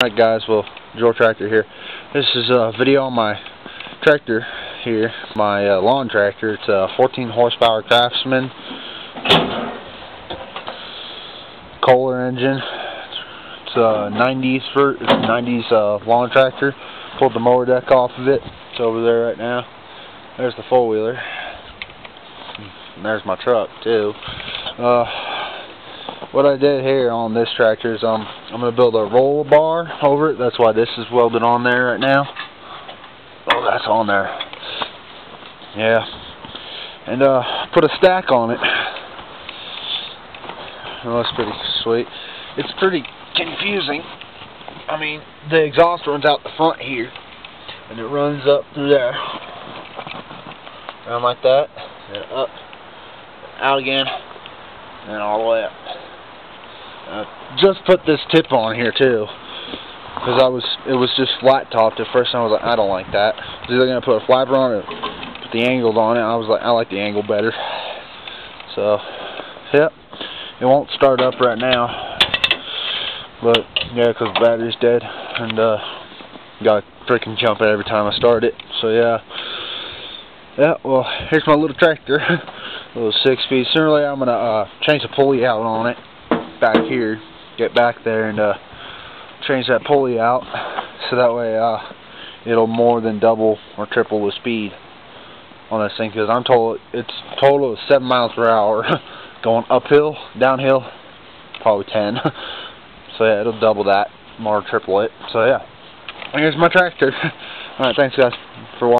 Alright guys, well, Joe Tractor here. This is a video on my tractor here, my lawn tractor. It's a 14 horsepower Craftsman Kohler engine. It's a 90s lawn tractor. Pulled the mower deck off of it. It's over there right now. There's the four-wheeler. And there's my truck too. What I did here on this tractor is I'm going to build a roll bar over it. That's why this is welded on there right now. Oh, that's on there. Yeah. And put a stack on it. Oh, that's pretty sweet. It's pretty confusing. I mean, the exhaust runs out the front here, and it runs up through there. Around like that, and up, out again, and all the way up. Just put this tip on here too, because it was just flat topped at first, and I was like, I don't like that. I was either gonna put a flapper on it, or put the angled on it. I was like, I like the angle better. So, yep, it won't start up right now, but yeah, because the battery's dead, and gotta freaking jump it every time I start it. So yeah, well, here's my little tractor, a little 6-speed. Sooner or later, I'm gonna change the pulley out on it. Back here, get back there and change that pulley out, so that way it'll more than double or triple the speed on this thing, because I'm told it's total of 7 miles per hour going uphill, downhill probably 10. So yeah, it'll double that, more triple it. So yeah, here's my tractor. Alright, thanks guys for watching.